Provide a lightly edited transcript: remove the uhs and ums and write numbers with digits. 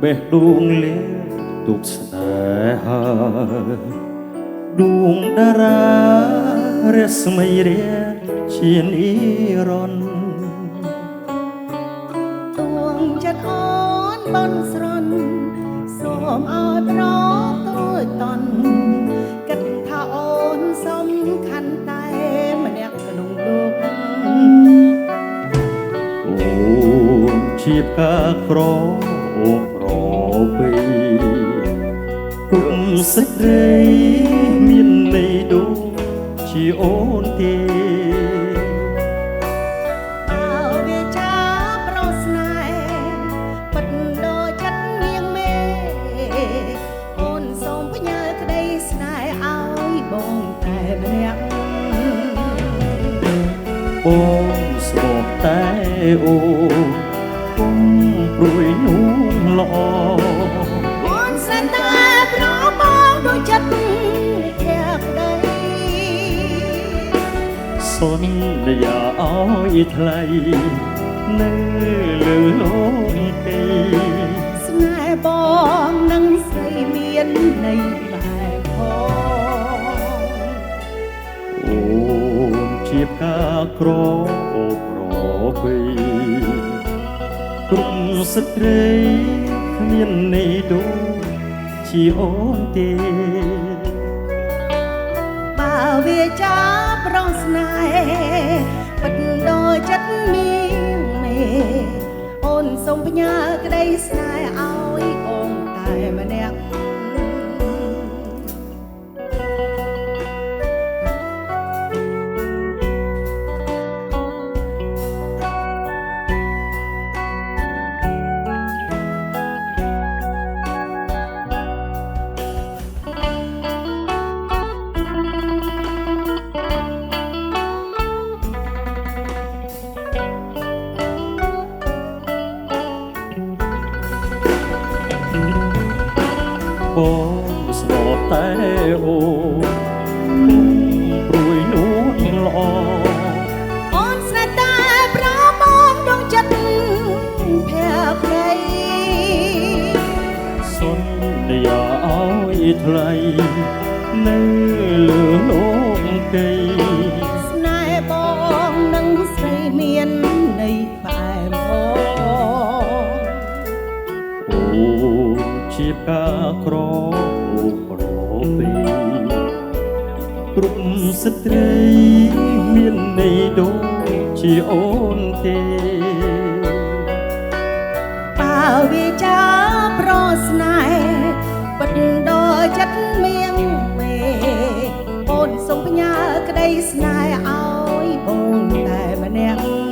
បេះដូងលាទុកស្នេហាដួងតារារស្មីរាជានិរន្តរ៍ទួងចិត្តអូនបនស្រន់សូមឲ្យប្រទូចតន់គិតថាអូនសំខាន់តែម្នាក់ក្នុងលោកអូនជាផ្កាក្រអូប្រពេគុំសេចក្ដីមានន័យដូចជាអូនទេវាចាប់ប្រស្នេហ៍ពិតដូចចិត្តនាងមេអូនសូមផ្ញើក្ដីស្នេហ៍ឲ្យបងតែម្នាក់បងស្បតែអូនគុំព្រួយនួនល្អអូនស្នេហ៍តែប្របងដូចចិត្តធាក់ដីសន្យាឲ្យថ្លៃនៅលើលោកទេស្នេហ៍បងនឹងស្រីមានន័យបែបផងអូនជាផ្កាក្រអូប្រពេក្រុមស្ត្រីគ្មានន័យដូចជាអូនទេបើវាចាប់ប្រស្នេហ៍ពិតដូចចិត្តនាងមេអូនសូមផ្ញើក្ដីស្នេហ៍ឲ្យអូនតែម្នាក់បងស្បតែអូនព្រួយនួនល្អអូនស្នេហ៍តែប្របងដងចិត្តភ័ក្រព្រៃសន្យាឲ្យថ្លៃនៅលើលោកគេស្នេហ៍បងនឹងស្រីមានន័យផ្អែមផងអូនជាផ្កាក្រអូប្រពេគ្រប់ស្ត្រីមានន័យដូចជាអូនទេបើវាចាប់ប្រស្នេហ៍ពិតដូចចិត្តមាងមេអូនសូមផ្ញើក្ដីស្នេហ៍ឲ្យបងតែម្នាក់